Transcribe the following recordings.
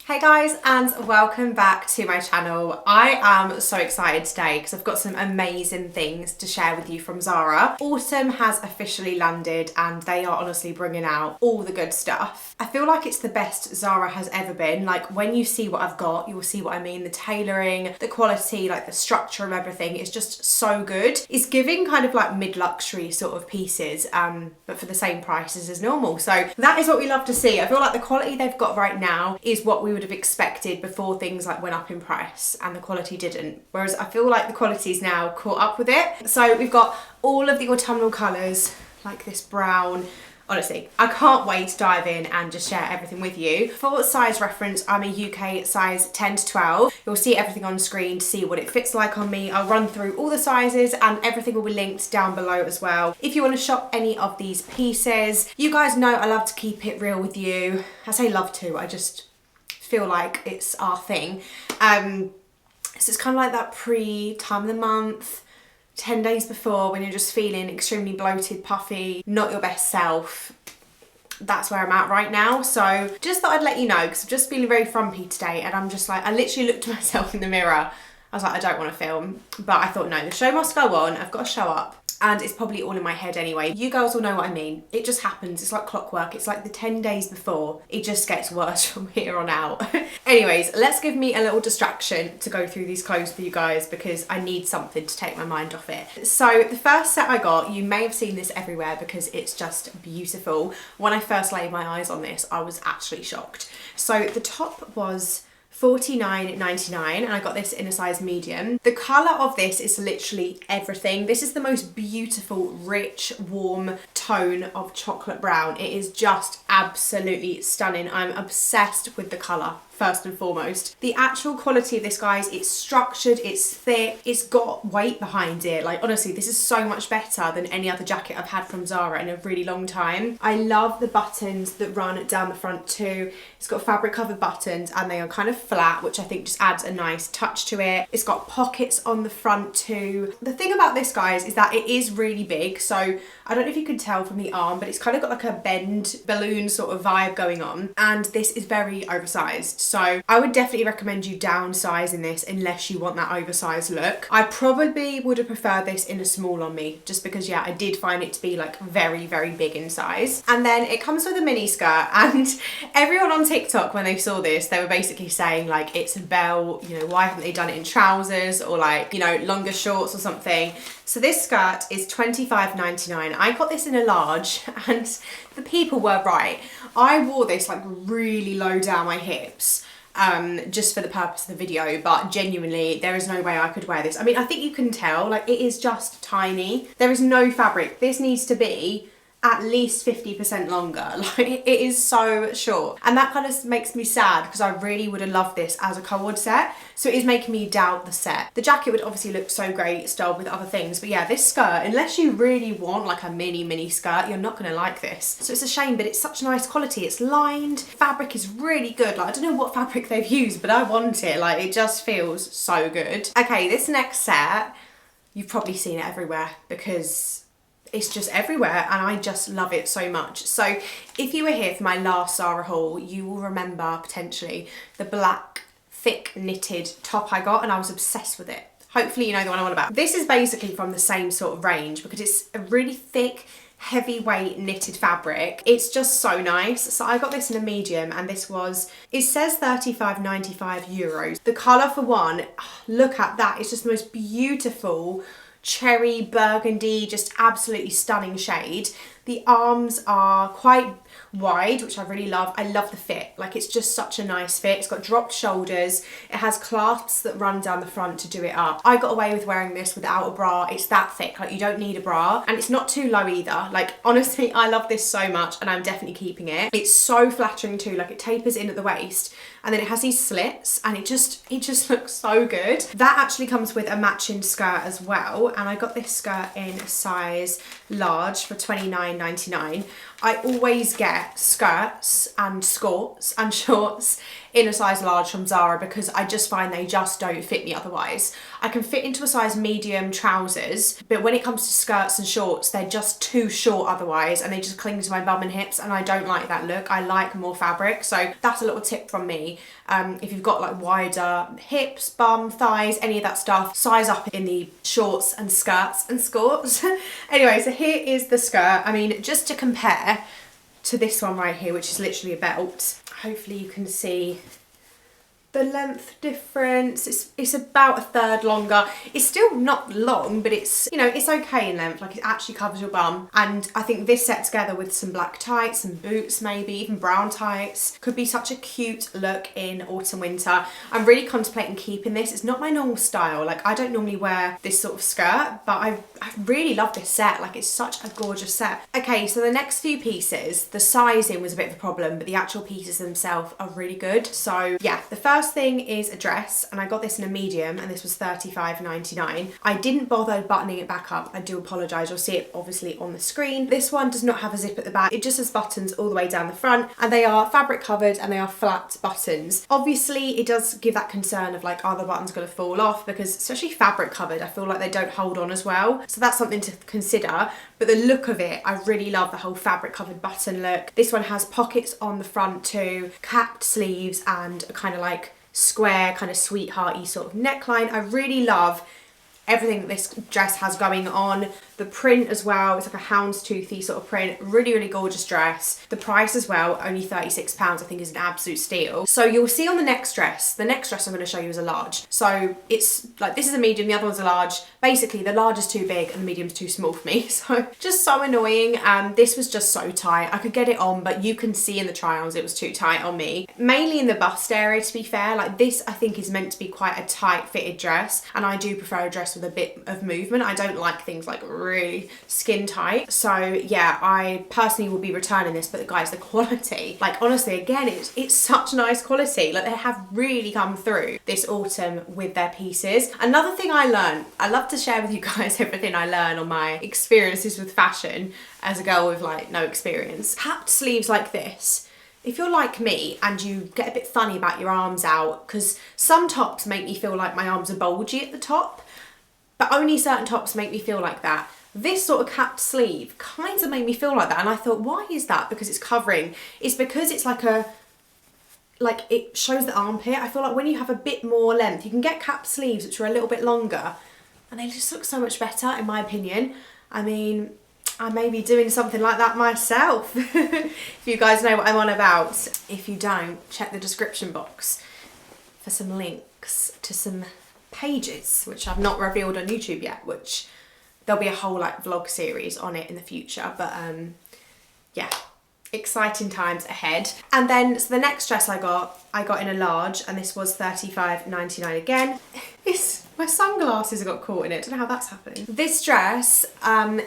Hey guys, and welcome back to my channel. I am so excited today because I've got some amazing things to share with you from Zara. Autumn has officially landed and they are honestly bringing out all the good stuff. I feel like it's the best Zara has ever been. Like when you see what I've got, you will see what I mean. The tailoring, the quality, like the structure of everything is just so good. It's giving kind of like mid-luxury sort of pieces, but for the same prices as normal. So that is what we love to see. I feel like the quality they've got right now is what we would have expected before things like went up in price, and the quality didn't. Whereas I feel like the quality's now caught up with it. So we've got all of the autumnal colours, like this brown. Honestly, I can't wait to dive in and just share everything with you. For size reference, I'm a UK size 10 to 12. You'll see everything on screen to see what it fits like on me. I'll run through all the sizes and everything will be linked down below as well. If you want to shop any of these pieces, you guys know I love to keep it real with you. I say love to, I just feel like it's our thing. So it's kind of like that pre-time of the month, 10 days before, when you're just feeling extremely bloated, puffy, not your best self. That's where I'm at right now. So just thought I'd let you know because I'm just feeling very frumpy today, and I'm just like, I literally looked at myself in the mirror. I was like, I don't want to film, but I thought no, the show must go on. I've got to show up. And it's probably all in my head anyway. You girls will know what I mean. It just happens. It's like clockwork. It's like the 10 days before. It just gets worse from here on out. Anyways, let's give me a little distraction to go through these clothes for you guys because I need something to take my mind off it. So the first set I got, you may have seen this everywhere because it's just beautiful. When I first laid my eyes on this, I was actually shocked. So the top was $49.99 and I got this in a size medium. The colour of this is literally everything. This is the most beautiful, rich, warm tone of chocolate brown. It is just absolutely stunning. I'm obsessed with the colour. First and foremost. The actual quality of this, guys, it's structured, it's thick, it's got weight behind it. Like honestly, this is so much better than any other jacket I've had from Zara in a really long time. I love the buttons that run down the front too. It's got fabric covered buttons and they are kind of flat, which I think just adds a nice touch to it. It's got pockets on the front too. The thing about this, guys, is that it is really big. So I don't know if you can tell from the arm, but it's kind of got like a bend balloon sort of vibe going on. And this is very oversized. So I would definitely recommend you downsizing this unless you want that oversized look. I probably would have preferred this in a small on me just because, yeah, I did find it to be like very, very big in size. And then it comes with a mini skirt, and everyone on TikTok, when they saw this, they were basically saying like, it's a belt, you know, why haven't they done it in trousers or like, you know, longer shorts or something. So this skirt is $25.99. I got this in a large and the people were right. I wore this like really low down my hips just for the purpose of the video, but genuinely there is no way I could wear this. I mean, I think you can tell, like it is just tiny. There is no fabric. This needs to be at least 50% longer. Like it is so short, and that kind of makes me sad because I really would have loved this as a co-ord set. So it is making me doubt the set. The jacket would obviously look so great styled with other things, but yeah, this skirt, unless you really want like a mini skirt, you're not gonna like this. So it's a shame, but it's such nice quality. It's lined, fabric is really good. Like I don't know what fabric they've used, but I want it. Like it just feels so good. Okay, this next set, you've probably seen it everywhere because it's just everywhere and I just love it so much. So if you were here for my last Zara haul, you will remember potentially the black thick knitted top I got, and I was obsessed with it. Hopefully you know the one I'm on about. This is basically from the same sort of range because it's a really thick, heavyweight knitted fabric. It's just so nice. So I got this in a medium and this was, it says €35.95. The colour for one, look at that. It's just the most beautiful cherry burgundy, just absolutely stunning shade. The arms are quite wide, which I really love. I love the fit. Like it's just such a nice fit. It's got dropped shoulders. It has clasps that run down the front to do it up. I got away with wearing this without a bra. It's that thick. Like you don't need a bra, and it's not too low either. Like honestly, I love this so much and I'm definitely keeping it. It's so flattering too. Like it tapers in at the waist and then it has these slits and it just looks so good. That actually comes with a matching skirt as well, and I got this skirt in a size large for $29.99. I always get skirts and skirts and shorts in a size large from Zara because I just find they just don't fit me otherwise. I can fit into a size medium trousers, but when it comes to skirts and shorts, they're just too short otherwise, and they just cling to my bum and hips, and I don't like that look. I like more fabric. So that's a little tip from me. If you've got like wider hips, bum, thighs, any of that stuff, size up in the shorts and skirts and skirts. Anyway, so here is the skirt. I mean, just to compare to this one right here, which is literally a belt. Hopefully you can see the length difference. It's about a third longer. It's still not long, but it's, you know, it's okay in length. Like, it actually covers your bum. And I think this set together with some black tights, some boots, maybe even brown tights, could be such a cute look in autumn winter. I'm really contemplating keeping this. It's not my normal style. Like, I don't normally wear this sort of skirt, but I really love this set. Like, it's such a gorgeous set. Okay, so the next few pieces, the sizing was a bit of a problem, but the actual pieces themselves are really good. So yeah, the first thing is a dress, and I got this in a medium, and this was $35.99. I didn't bother buttoning it back up. I do apologise. You'll see it obviously on the screen. This one does not have a zip at the back. It just has buttons all the way down the front, and they are fabric covered and they are flat buttons. Obviously, it does give that concern of like, are the buttons going to fall off? Because especially fabric covered, I feel like they don't hold on as well. So that's something to consider. But the look of it, I really love the whole fabric covered button look. This one has pockets on the front too, capped sleeves, and a kind of like square, kind of sweethearty sort of neckline. I really love everything that this dress has going on. The print as well, it's like a houndstoothy sort of print. Really, really gorgeous dress. The price as well, only £36, I think is an absolute steal. So you'll see on the next dress I'm going to show you is a large. So it's like, this is a medium, the other one's a large. Basically, the large is too big and the medium's too small for me. So just so annoying. This was just so tight. I could get it on, but you can see in the try-ons it was too tight on me. Mainly in the bust area, to be fair. Like, this I think is meant to be quite a tight fitted dress, and I do prefer a dress with a bit of movement. I don't like things like really skin tight. So yeah, I personally will be returning this, but guys, the quality, like, honestly, again, it's such nice quality. Like, they have really come through this autumn with their pieces. Another thing I learned, I love to share with you guys everything I learn on my experiences with fashion as a girl with like no experience. Capped sleeves like this, if you're like me and you get a bit funny about your arms out, because some tops make me feel like my arms are bulgy at the top, but only certain tops make me feel like that. This sort of capped sleeve kind of made me feel like that, and I thought, why is that? Because it's covering. It's because it's like it shows the armpit. I feel like when you have a bit more length, you can get capped sleeves which are a little bit longer, and they just look so much better, in my opinion. I mean, I may be doing something like that myself. If you guys know what I'm on about. If you don't, check the description box for some links to some pages, which I've not revealed on YouTube yet, which there'll be a whole like vlog series on it in the future. But yeah, exciting times ahead. And then, so the next dress I got in a large, and this was $35.99 again. My sunglasses got caught in it. I don't know how that's happened. This dress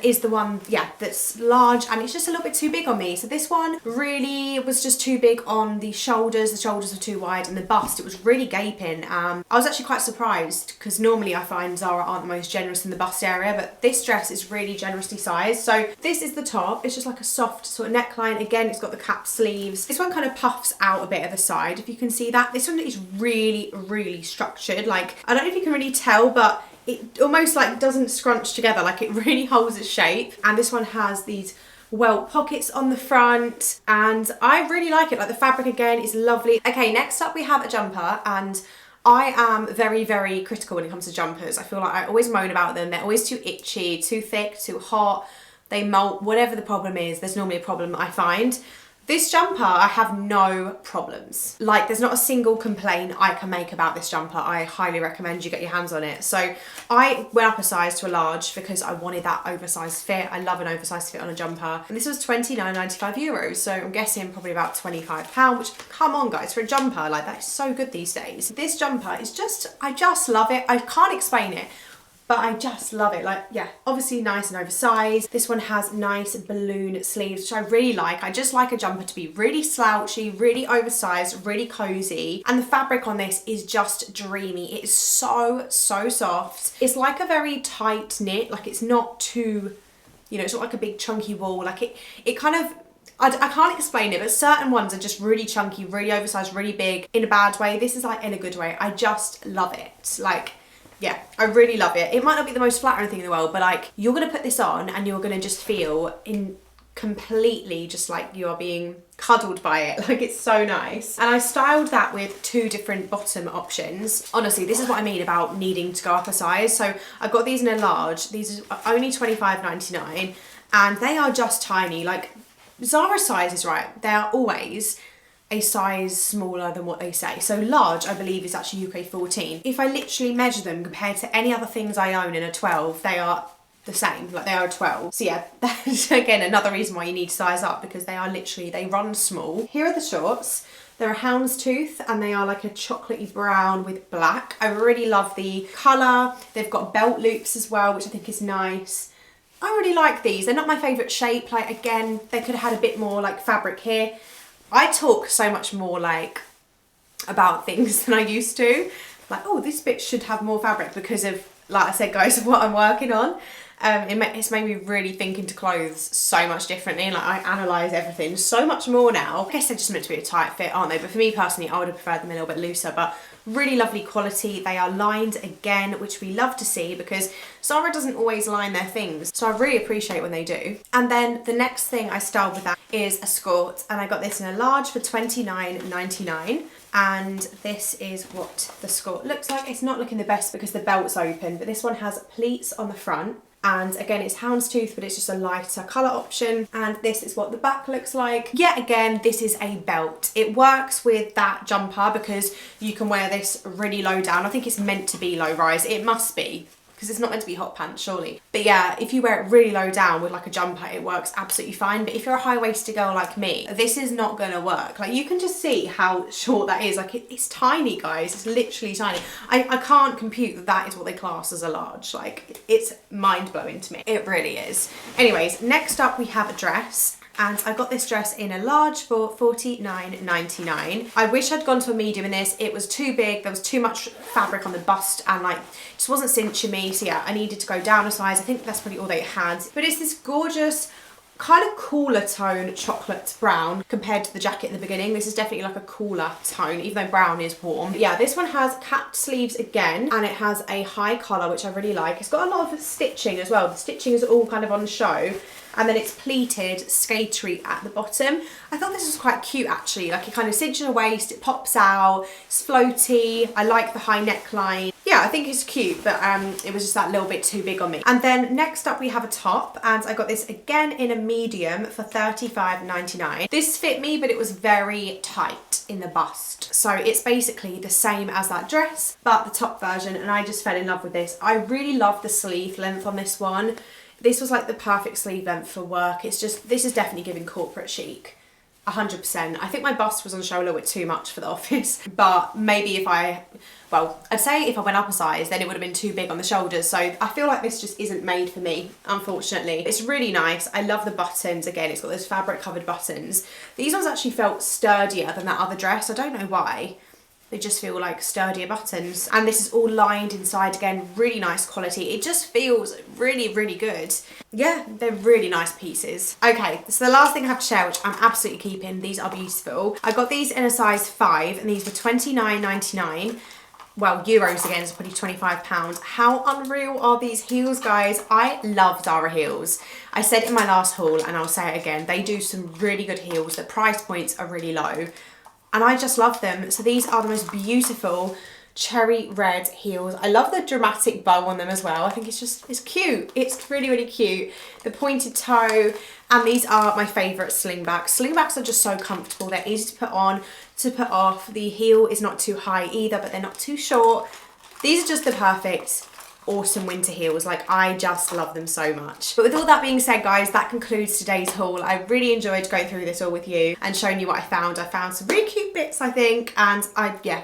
is the one, yeah, that's large, and it's just a little bit too big on me. So this one really was just too big on the shoulders. The shoulders were too wide, and the bust, it was really gaping. I was actually quite surprised, because normally I find Zara aren't the most generous in the bust area, but this dress is really generously sized. So this is the top. It's just like a soft sort of neckline. Again, it's got the cap sleeves. This one kind of puffs out a bit at the side, if you can see that. This one is really, really structured. Like, I don't know if you can really tell, but it almost like doesn't scrunch together. Like, it really holds its shape. And this one has these welt pockets on the front, and I really like it. Like, the fabric again is lovely. Okay, next up we have a jumper, and I am very, very critical when it comes to jumpers. I feel like I always moan about them. They're always too itchy, too thick, too hot. They molt, whatever the problem is, there's normally a problem I find. This jumper, I have no problems. Like, there's not a single complaint I can make about this jumper. I highly recommend you get your hands on it. So I went up a size to a large because I wanted that oversized fit. I love an oversized fit on a jumper. And this was €29.95. So I'm guessing probably about £25, which, come on guys, for a jumper, like, that is so good these days. This jumper is just, I just love it. I can't explain it, but I just love it. Like, yeah, obviously nice and oversized. This one has nice balloon sleeves, which I really like. I just like a jumper to be really slouchy, really oversized, really cozy. And the fabric on this is just dreamy. It is so, so soft. It's like a very tight knit. Like, it's not too, you know, it's not like a big chunky wool. Like, it kind of I can't explain it, but certain ones are just really chunky, really oversized, really big in a bad way. This is like in a good way. I just love it. Like, yeah, I really love it. It might not be the most flattering thing in the world, but like, you're gonna put this on and you're gonna just feel completely just like you are being cuddled by it. Like, it's so nice. And I styled that with 2 different bottom options. Honestly, this is what I mean about needing to go up a size. So I've got these in a large. These are only £25.99 and they are just tiny. Like, Zara sizes, right, they are always a size smaller than what they say. So large, I believe, is actually UK 14. If I literally measure them compared to any other things I own in a 12, they are the same, like they are a 12. So yeah, that's again another reason why you need to size up, because they are literally, they run small. Here are the shorts. They're a Houndstooth and they are like a chocolatey brown with black. I really love the colour. They've got belt loops as well, which I think is nice. I really like these. They're not my favourite shape. Like, again, they could have had a bit more like fabric here. I talk so much more like about things than I used to. Like, oh, this bit should have more fabric because of, like I said, guys, what I'm working on. It's made me really think into clothes so much differently. Like, I analyse everything so much more now. I guess they're just meant to be a tight fit, aren't they? But for me personally, I would have preferred them a little bit looser, but really lovely quality. They are lined again, which we love to see because Zara doesn't always line their things. So I really appreciate when they do. And then the next thing I styled with that is a skirt, and I got this in a large for £29.99. And this is what the skirt looks like. It's not looking the best because the belt's open, but this one has pleats on the front. And again, it's Houndstooth, but it's just a lighter colour option. And this is what the back looks like. Yet again, this is a belt. It works with that jumper because you can wear this really low down. I think it's meant to be low rise. It must be, because it's not meant to be hot pants, surely. But yeah, if you wear it really low down with like a jumper, it works absolutely fine. But if you're a high-waisted girl like me, this is not gonna work. Like, you can just see how short that is. Like, it's tiny, guys. It's literally tiny. I can't compute that that is what they class as a large. Like, it's mind-blowing to me. It really is. Anyways, next up we have a dress. And I got this dress in a large for £49.99. I wish I'd gone to a medium in this. It was too big. There was too much fabric on the bust and like, just wasn't cinching me. So yeah, I needed to go down a size. I think that's probably all they had. But it's this gorgeous, kind of cooler tone chocolate brown compared to the jacket in the beginning. This is definitely like a cooler tone, even though brown is warm. But yeah, this one has capped sleeves again, and it has a high collar, which I really like. It's got a lot of stitching as well. The stitching is all kind of on show. And then it's pleated skatery at the bottom. I thought this was quite cute actually. Like, it kind of cinches a waist, it pops out, it's floaty. I like the high neckline. Yeah, I think it's cute, but it was just that little bit too big on me. And then next up we have a top, and I got this again in a medium for £35.99. This fit me, but it was very tight in the bust. So it's basically the same as that dress, but the top version, and I just fell in love with this. I really love the sleeve length on this one. This was like the perfect sleeve length for work. It's just, this is definitely giving corporate chic. 100%. I think my bust was on show a little bit too much for the office, but maybe if I'd say if I went up a size, then it would have been too big on the shoulders. So I feel like this just isn't made for me, unfortunately. It's really nice. I love the buttons. Again, it's got those fabric covered buttons. These ones actually felt sturdier than that other dress. I don't know why. They just feel like sturdier buttons. And this is all lined inside again, really nice quality. It just feels really, really good. Yeah, they're really nice pieces. Okay, so the last thing I have to share, which I'm absolutely keeping, these are beautiful. I got these in a size 5 and these were £29.99. Well, euros again, is probably £25. How unreal are these heels, guys? I love Zara heels. I said it in my last haul and I'll say it again. They do some really good heels. The price points are really low. And I just love them. So these are the most beautiful cherry red heels. I love the dramatic bow on them as well. I think it's cute. It's really, really cute. The pointed toe, and these are my favourite slingbacks. Slingbacks are just so comfortable. They're easy to put on, to put off. The heel is not too high either, but they're not too short. These are just the perfect awesome winter heels. Like, I just love them so much. But with all that being said, guys, that concludes today's haul. I really enjoyed going through this all with you and showing you what I found. I found some really cute bits, I think, and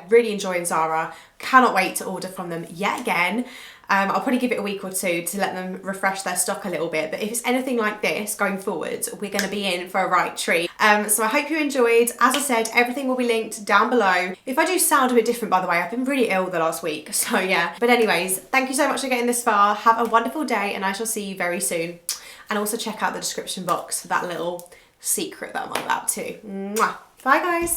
really enjoying Zara. Cannot wait to order from them yet again. I'll probably give it a week or two to let them refresh their stock a little bit, but if it's anything like this going forward, we're going to be in for a right treat. So I hope you enjoyed. As I said, everything will be linked down below. If I do sound a bit different, by the way, I've been really ill the last week, so yeah. But anyways, thank you so much for getting this far. Have a wonderful day, and I shall see you very soon. And also check out the description box for that little secret that I'm on about too. Mwah. Bye guys.